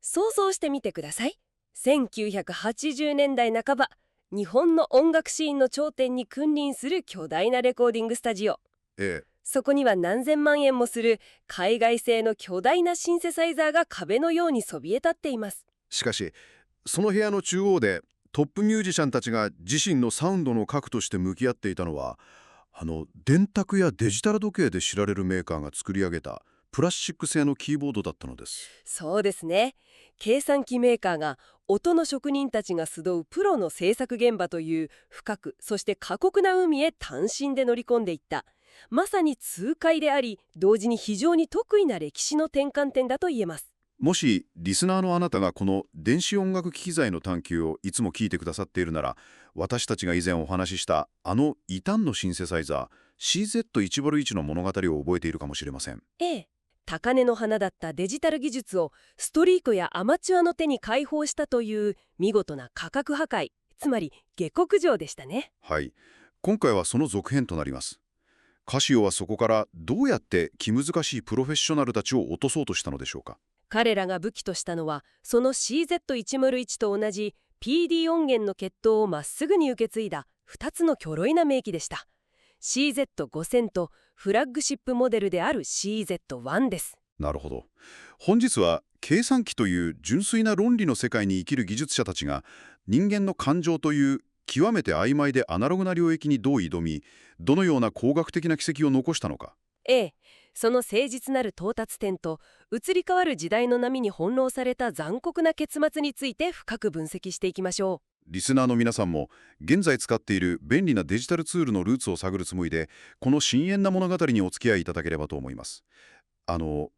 想像してみてください。1980年代半ば、日本の音楽シーンの頂点に君臨する巨大なレコーディングスタジオ。ええ。そこには何千万円もする海外製の巨大なシンセサイザーが壁のようにそびえ立っています。しかし、その部屋の中央でトップミュージシャンたちが自身のサウンドの核として向き合っていたのは、電卓やデジタル時計で知られるメーカーが作り上げたプラスチック製のキーボードだったのです。そうですね。計算機メーカーが音の職人たちが集うプロの制作現場という深く、そして過酷な海へ単身で乗り込んでいった。まさに痛快であり、同時に非常に得意な歴史の転換点だと言えます。もしリスナーのあなたがこの電子音楽機材の探求をいつも聞いてくださっているなら、私たちが以前お話しした異端のシンセサイザー CZ101 の物語を覚えているかもしれません。ええ。高嶺の花だったデジタル技術をストリートやアマチュアの手に解放したという見事な価格破壊、つまり下克上でしたね。はい。今回はその続編となります。カシオはそこからどうやって気難しいプロフェッショナルたちを落とそうとしたのでしょうか。彼らが武器としたのは、その CZ101 と同じ PD 音源の血統をまっすぐに受け継いだ2つの巨大な名機でした。CZ5000 とフラッグシップモデルである CZ1 です。なるほど。本日は計算機という純粋な論理の世界に生きる技術者たちが人間の感情という極めて曖昧でアナログな領域にどう挑み、どのような工学的な軌跡を残したのか。ええ、その誠実なる到達点と移り変わる時代の波に翻弄された残酷な結末について深く分析していきましょリスナーの皆さんも現在使っている便利なデジタルツールのルーツを探るつもりで、この深遠な物語にお付き合いいただければと思います。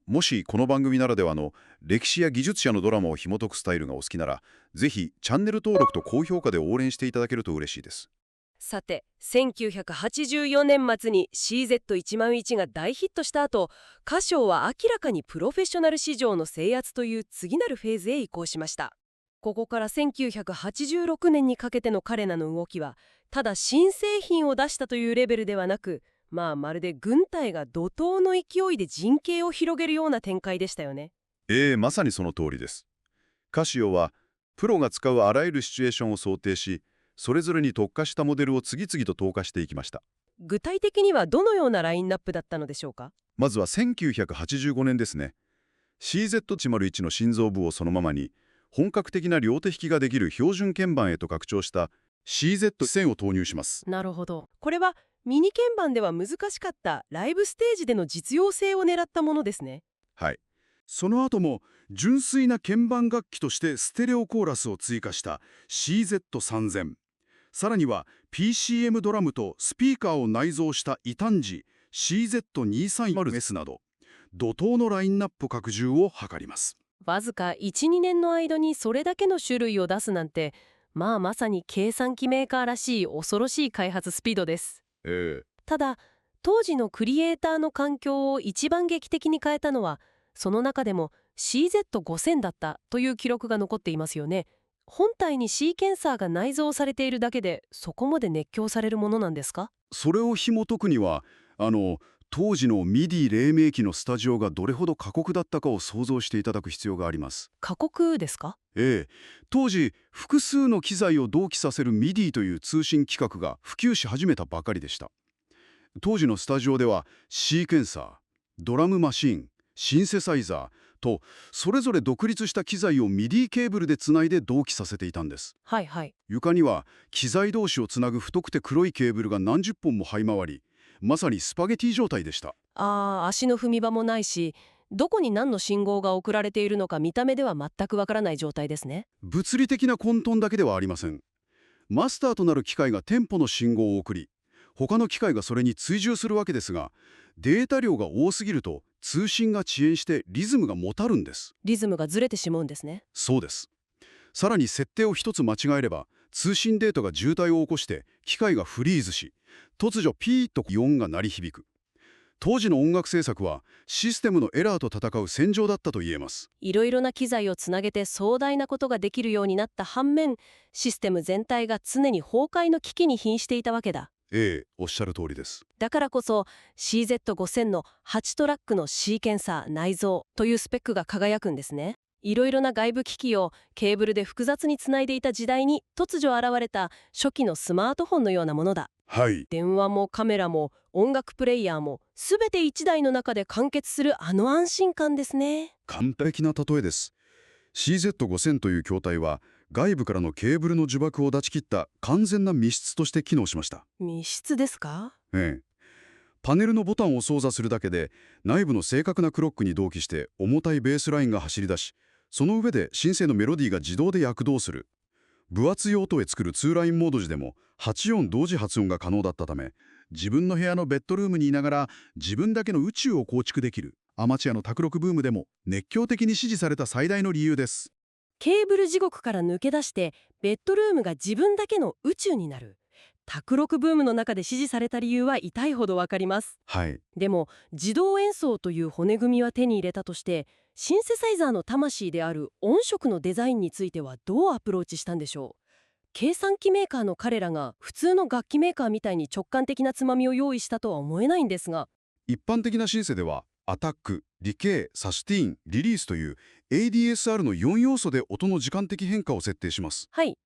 もしこの番組ならではの歴史や技術者のドラマを紐解くスタイルがお好きなら、ぜひチャンネル登録と高評価で応援していただけると嬉しいです。う。さて、1984年末に CZ101 が大ヒットした後、カシオは明らかにプロフェッショナル市場の制圧という次なるフェーズへ移行しました。ここから1986年にかけての彼らの動きは、ただ新製品を出したというレベルではなく、まるで軍隊が怒涛の勢いで陣形を広げるような展開でしたよね。まさにその通りです。カシオはプロが使うあらゆるシチュエーションを想定し、それぞれに特化したモデルを次々と投下していきました。具体的にはどのようなラインナップだったのでしょうか？まずは1985年ですね。CZ101 の心臓部をそのままに、本格的な両手弾きができる標準鍵盤へと拡張した CZ1000 を投入します。なるほど。これはミニ鍵盤では難しかったライブステージでの実用性を狙ったものですね。はい。その後も純粋な鍵盤楽器としてステレオコーラスを追加した CZ3000。さらには PCM ドラムとスピーカーを内蔵した異端児 CZ230S など、怒涛のラインナップ拡充を図ります。わずか 1、2年の間にそれだけの種類を出すなんて、まさに計算機メーカーらしい恐ろしい開発スピードです。ええ。ただ、当時のクリエイターの環境を一番劇的に変えたのは、その中でも CZ5000 だったという記録が残っていますよね。本体にシーケンサーが内蔵されているだけで、そこまで熱狂されるものなんですか？それを紐解くには、当時の MIDI 黎明期のスタジオがどれほど過酷だったかを想像していただく必要があります。過酷ですか？ええ。当時、複数の機材を同期させる MIDI という通信規格が普及し始めたばかりでした。当時のスタジオでは、シーケンサー、ドラムマシン、シンセサイザーと、それぞれ独立した機材を MIDI ケーブルでつないで同期させていたんです。はいはい。床には、機材同士をつなぐ太くて黒いケーブルが何十本も這い回り、まさにスパゲティ状態でした。足の踏み場もないし、どこに何の信号が送られているのか見た目では全くわからない状態ですね。物理的な混沌だけではありません。マスターとなる機械がテンポの信号を送り、他の機械がそれに追従するわけですが、データ量が多すぎると通信が遅延してリズムがもたるんです。リズムがずれてしまうんですね。そうです。さらに設定を一つ間違えれば、通信データが渋滞を起こして機械がフリーズし、突如ピーッと異音が鳴り響く。当時の音楽制作はシステムのエラーと戦う戦場だったと言えます。いろいろな機材をつなげて壮大なことができるようになった反面、システム全体が常に崩壊の危機に瀕していたわけだ。ええ、おっしゃる通りです。だからこそ CZ5000 の8トラックのシーケンサー内蔵というスペックが輝くんですね。いろいろな外部機器をケーブルで複雑につないでいた時代に突如現れた初期のスマートフォンのようなものだ。はい。電話もカメラも音楽プレイヤーも全て一台の中で完結するあの安心感ですね。完璧な例えです。CZ5000 という筐体は外部からのケーブルの呪縛を断ち切った完全な密室として機能しました。密室ですか？ええ。パネルのボタンを操作するだけで内部の正確なクロックに同期して重たいベースラインが走り出し、その上でシンセのメロディーが自動で躍動する。分厚い音へ作る2ラインモード時でも8音同時発音が可能だったため、自分の部屋のベッドルームにいながら自分だけの宇宙を構築できるアマチュアの卓録ブームでも熱狂的に支持された最大の理由です。ケーブル地獄から抜け出してベッドルームが自分だけの宇宙になる。卓録ブームの中で支持された理由は痛いほどわかります。はい。でも自動演奏という骨組みは手に入れたとして、シンセサイザーの魂である音色のデザインについてはどうアプローチしたんでしょう。計算機メーカーの彼らが普通の楽器メーカーみたいに直感的なつまみを用意したとは思えないんですが。一般的なシンセではアタック、ディケイ、サスティーン、リリースという ADSR の4要素で音の時間的変化を設定します。はい。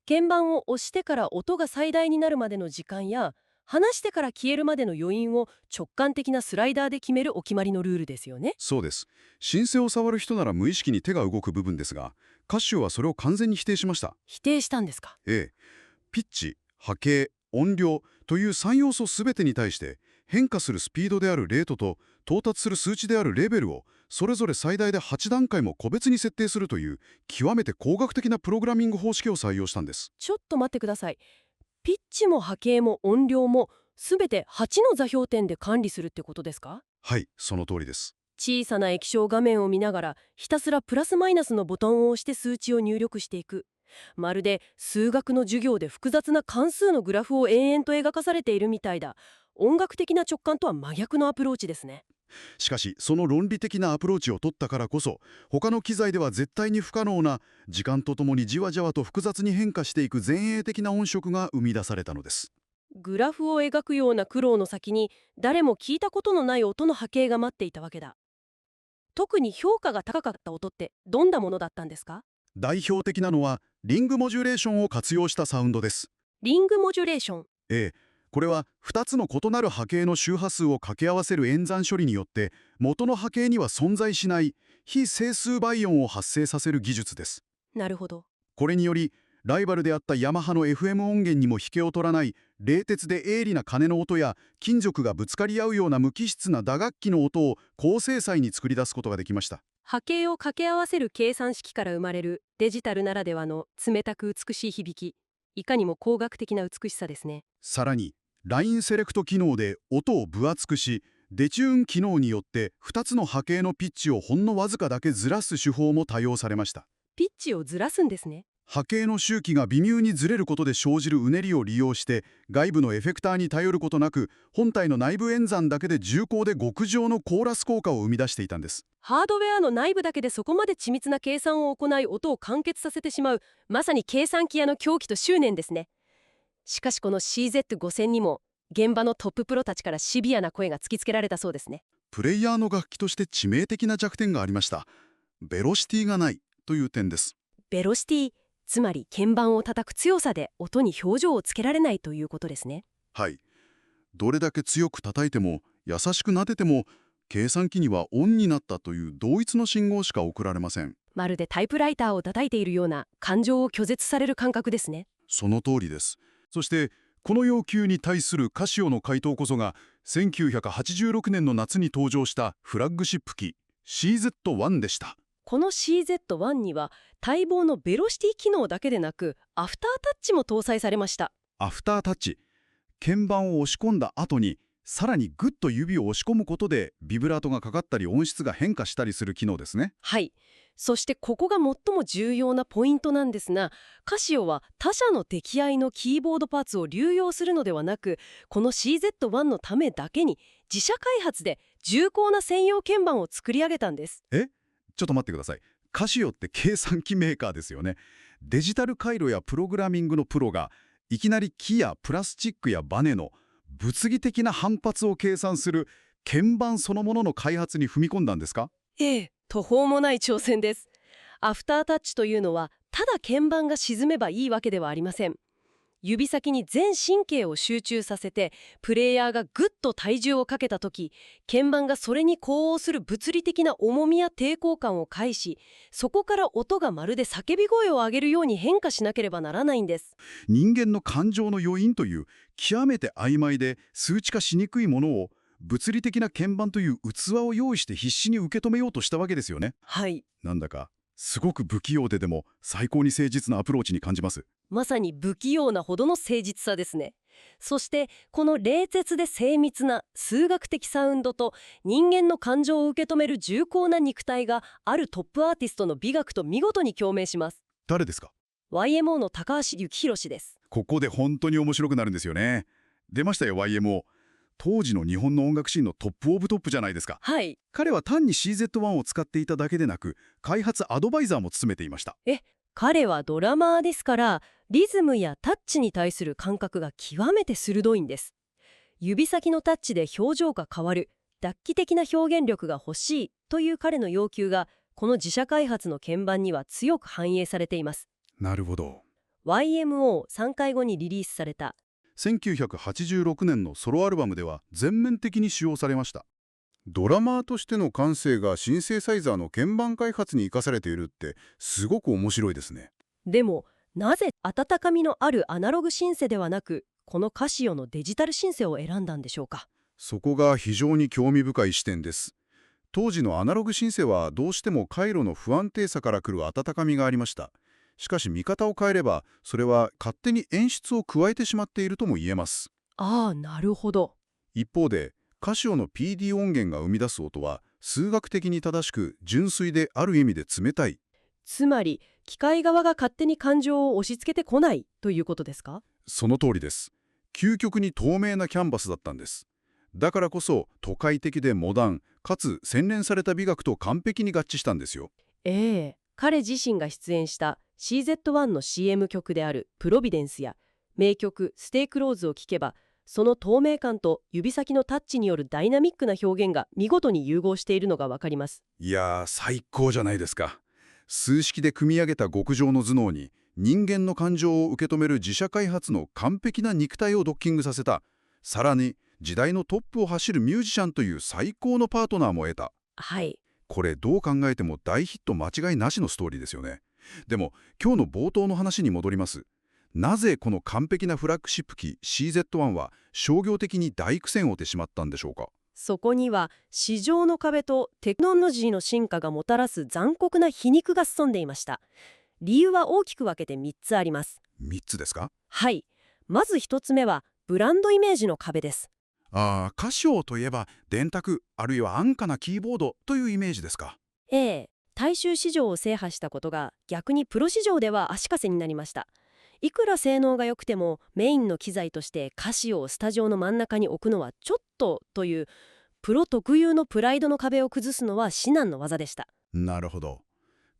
鍵盤を押してから音が最大になるまでの時間や、離してから消えるまでの余韻を直感的なスライダーで決めるお決まりのルールですよね。そうです。シンセを触る人なら無意識に手が動く部分ですが、カシオはそれを完全に否定しました。否定したんですか？ええ。ピッチ、波形、音量という3要素すべてに対して変化するスピードであるレートと到達する数値であるレベルをそれぞれ最大で8段階も個別に設定するという極めて工学的なプログラミング方式を採用したんです。ちょっと待ってください。ピッチも波形も音量も全て8の座標点で管理するってことですか？はい、その通りです。小さな液晶画面を見ながらひたすらプラスマイナスのボタンを押して数値を入力していく。まるで数学の授業で複雑な関数のグラフを延々と描かされているみたいだ。音楽的な直感とは真逆のアプローチですね。しかし、その論理的なアプローチを取ったからこそ、他の機材では絶対に不可能な、時間とともにじわじわと複雑に変化していく前衛的な音色が生み出されたのです。グラフを描くような苦労の先に誰も聞いたことのない音の波形が待っていたわけだ。特に評価が高かった音ってどんなものだったんですか？代表的なのは、リングモジュレーションを活用したサウンドです。リングモジュレーション。ええ、これは2つの異なる波形の周波数を掛け合わせる演算処理によって元の波形には存在しない非整数倍音を発生させる技術です。なるほど。これによりライバルであったヤマハの FM 音源にも引けを取らない冷徹で鋭利な鐘の音や金属がぶつかり合うような無機質な打楽器の音を高精細に作り出すことができました。波形を掛け合わせる計算式から生まれるデジタルならではの冷たく美しい響き。いかにも工学的な美しさですね。さらにラインセレクト機能で音を分厚くし、デチューン機能によって2つの波形のピッチをほんのわずかだけずらす手法も多用されました。ピッチをずらすんですね。波形の周期が微妙にずれることで生じるうねりを利用して外部のエフェクターに頼ることなく本体の内部演算だけで重厚で極上のコーラス効果を生み出していたんです。ハードウェアの内部だけでそこまで緻密な計算を行い音を完結させてしまう、まさに計算機屋の狂気と執念ですね。しかしこの CZ5000 にも現場のトッププロたちからシビアな声が突きつけられたそうですね。プレイヤーの楽器として致命的な弱点がありました。ベロシティがないという点です。ベロシティ、つまり鍵盤を叩く強さで音に表情をつけられないということですね。はい。どれだけ強く叩いても優しく撫でても計算機にはオンになったという同一の信号しか送られません。まるでタイプライターを叩いているような感情を拒絶される感覚ですね。その通りです。そしてこの要求に対するカシオの回答こそが1986年の夏に登場したフラッグシップ機 CZ1 でした。この CZ1 には待望のベロシティ機能だけでなくアフタータッチも搭載されました。アフタータッチ、鍵盤を押し込んだ後にさらにグッと指を押し込むことでビブラートがかかったり音質が変化したりする機能ですね。はい。そしてここが最も重要なポイントなんですが、カシオは他社の出来合いのキーボードパーツを流用するのではなく、この CZ1 のためだけに自社開発で重厚な専用鍵盤を作り上げたんです。ちょっと待ってください。カシオって計算機メーカーですよね。デジタル回路やプログラミングのプロがいきなり木やプラスチックやバネの物理的な反発を計算する鍵盤そのものの開発に踏み込んだんですか？ええ、途方もない挑戦です。アフタータッチというのはただ鍵盤が沈めばいいわけではありません。指先に全神経を集中させて、プレイヤーがぐっと体重をかけた時、鍵盤がそれに呼応する物理的な重みや抵抗感を介し、そこから音がまるで叫び声を上げるように変化しなければならないんです。人間の感情の余韻という極めて曖昧で数値化しにくいものを物理的な鍵盤という器を用意して必死に受け止めようとしたわけですよね。はい。なんだかすごく不器用でも最高に誠実なアプローチに感じます。まさに不器用なほどの誠実さですね。そしてこの冷徹で精密な数学的サウンドと人間の感情を受け止める重厚な肉体があるトップアーティストの美学と見事に共鳴します。誰ですか？ YMO の高橋幸宏氏です。ここで本当に面白くなるんですよね。出ましたよ YMO。当時の日本の音楽シーンのトップオブトップじゃないですか。はい。彼は単に CZ1 を使っていただけでなく、開発アドバイザーも務めていました。彼はドラマーですから、リズムやタッチに対する感覚が極めて鋭いんです。指先のタッチで表情が変わる、楽器的な表現力が欲しいという彼の要求が、この自社開発の鍵盤には強く反映されています。なるほど。YMO3 回後にリリースされた1986年のソロアルバムでは全面的に使用されました。ドラマーとしての感性がシンセサイザーの鍵盤開発に生かされているってすごく面白いですね。でも、なぜ温かみのあるアナログシンセではなく、このカシオのデジタルシンセを選んだんでしょうか。そこが非常に興味深い視点です。当時のアナログシンセはどうしても回路の不安定さから来る温かみがありました。しかし見方を変えれば、それは勝手に演出を加えてしまっているとも言えます。ああ、なるほど。一方で、カシオの PD 音源が生み出す音は、数学的に正しく純粋である意味で冷たい。つまり、機械側が勝手に感情を押し付けてこないということですか？その通りです。究極に透明なキャンバスだったんです。だからこそ、都会的でモダン、かつ洗練された美学と完璧に合致したんですよ。彼自身が出演した CZ1 の CM 曲であるプロビデンスや名曲ステイクローズを聴けば、その透明感と指先のタッチによるダイナミックな表現が見事に融合しているのがわかります。いやー、最高じゃないですか。数式で組み上げた極上の頭脳に、人間の感情を受け止める自社開発の完璧な肉体をドッキングさせた。さらに、時代のトップを走るミュージシャンという最高のパートナーも得た。はい。これどう考えても大ヒット間違いなしのストーリーですよね。でも今日の冒頭の話に戻ります。なぜこの完璧なフラッグシップ機 CZ1 は商業的に大苦戦を得てしまったんでしょうか。そこには市場の壁とテクノロジーの進化がもたらす残酷な皮肉が潜んでいました。理由は大きく分けて3つあります。3つですか？はい。まず1つ目はブランドイメージの壁です。カシオといえば電卓あるいは安価なキーボードというイメージですか。大衆市場を制覇したことが逆にプロ市場では足かせになりました。いくら性能が良くてもメインの機材としてカシオをスタジオの真ん中に置くのはちょっとというプロ特有のプライドの壁を崩すのは至難の業でした。なるほど。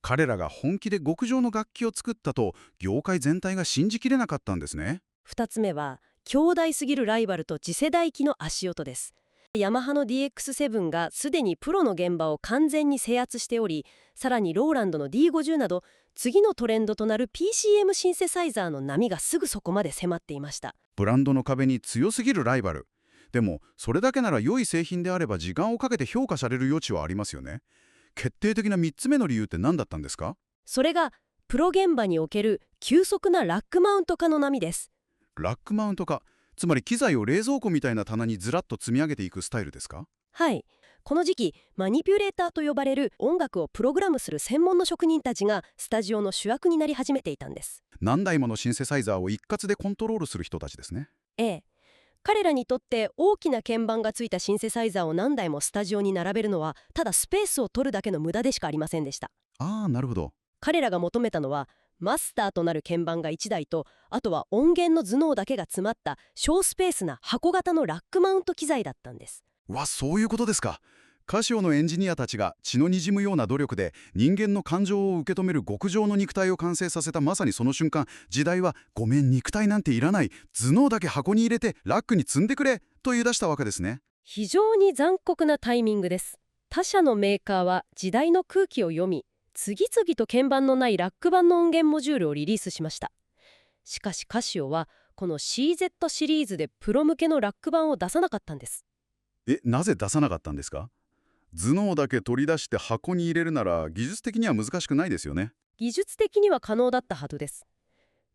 彼らが本気で極上の楽器を作ったと業界全体が信じきれなかったんですね。2つ目は強大すぎるライバルと次世代機の足音です。ヤマハの DX7 がすでにプロの現場を完全に制圧しており、さらにローランドの D50 など次のトレンドとなる PCM シンセサイザーの波がすぐそこまで迫っていました。ブランドの壁に強すぎるライバル。でもそれだけなら良い製品であれば時間をかけて評価される余地はありますよね。決定的な3つ目の理由って何だったんですか？それがプロ現場における急速なラックマウント化の波です。ラックマウント化、つまり機材を冷蔵庫みたいな棚にずらっと積み上げていくスタイルですか？はい。この時期マニピュレーターと呼ばれる音楽をプログラムする専門の職人たちがスタジオの主役になり始めていたんです。何台ものシンセサイザーを一括でコントロールする人たちですね。彼らにとって大きな鍵盤がついたシンセサイザーを何台もスタジオに並べるのはただスペースを取るだけの無駄でしかありませんでした。なるほど。彼らが求めたのはマスターとなる鍵盤が1台と、あとは音源の頭脳だけが詰まった小スペースな箱型のラックマウント機材だったんです。そういうことですか。カシオのエンジニアたちが血の滲むような努力で人間の感情を受け止める極上の肉体を完成させたまさにその瞬間、時代はごめん肉体なんていらない、頭脳だけ箱に入れてラックに積んでくれと言い出したわけですね。非常に残酷なタイミングです。他社のメーカーは時代の空気を読み、次々と鍵盤のないラック版の音源モジュールをリリースしました。しかしカシオはこの CZ シリーズでプロ向けのラック版を出さなかったんです。なぜ出さなかったんですか？頭脳だけ取り出して箱に入れるなら技術的には難しくないですよね。技術的には可能だったはずです。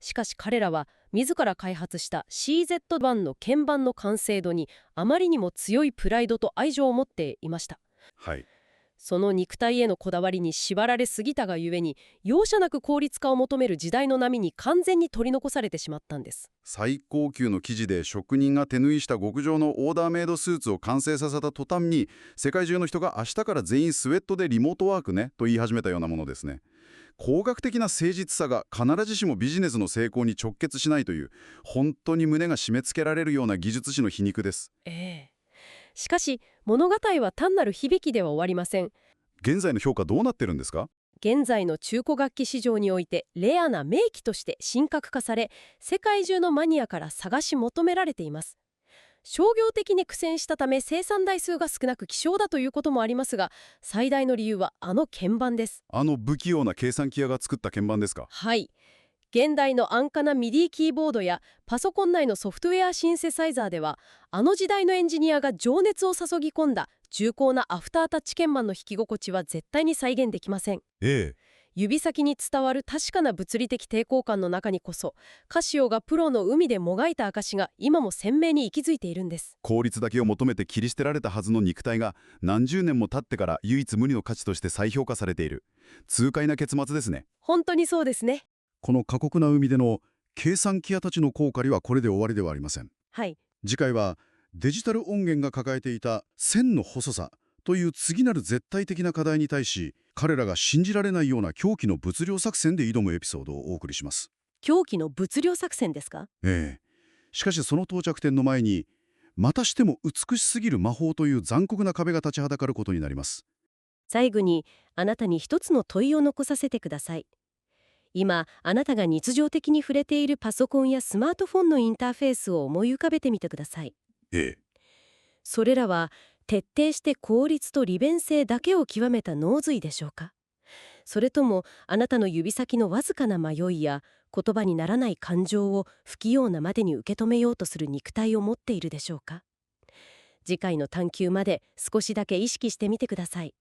しかし彼らは自ら開発した CZ 版の鍵盤の完成度にあまりにも強いプライドと愛情を持っていました。はい。その肉体へのこだわりに縛られすぎたがゆえに、容赦なく効率化を求める時代の波に完全に取り残されてしまったんです。最高級の生地で職人が手縫いした極上のオーダーメイドスーツを完成させた途端に、世界中の人が明日から全員スウェットでリモートワークねと言い始めたようなものですね。工学的な誠実さが必ずしもビジネスの成功に直結しないという、本当に胸が締め付けられるような技術史の皮肉です。しかし物語は単なる響きでは終わりません。現在の評価どうなってるんですか？現在の中古楽器市場においてレアな名器として神格化され、世界中のマニアから探し求められています。商業的に苦戦したため生産台数が少なく希少だということもありますが、最大の理由はあの鍵盤です。不器用な計算機屋が作った鍵盤ですか？はい。現代の安価なミディキーボードやパソコン内のソフトウェアシンセサイザーでは、あの時代のエンジニアが情熱を注ぎ込んだ重厚なアフタータッチ鍵盤の弾き心地は絶対に再現できません。ええ。指先に伝わる確かな物理的抵抗感の中にこそ、カシオがプロの海でもがいた証が今も鮮明に息づいているんです。効率だけを求めて切り捨てられたはずの肉体が何十年も経ってから唯一無二の価値として再評価されている。痛快な結末ですね。本当にそうですね。この過酷な海での計算機屋たちの航海はこれで終わりではありません。はい。次回はデジタル音源が抱えていた線の細さという次なる絶対的な課題に対し、彼らが信じられないような狂気の物量作戦で挑むエピソードをお送りします。狂気の物量作戦ですか？しかしその到着点の前に、またしても美しすぎる魔法という残酷な壁が立ちはだかることになります。最後にあなたに一つの問いを残させてください。今あなたが日常的に触れているパソコンやスマートフォンのインターフェースを思い浮かべてみてください。ええ。それらは徹底して効率と利便性だけを極めた脳髄でしょうか？それともあなたの指先のわずかな迷いや言葉にならない感情を不器用なまでに受け止めようとする肉体を持っているでしょうか？次回の探求まで少しだけ意識してみてください。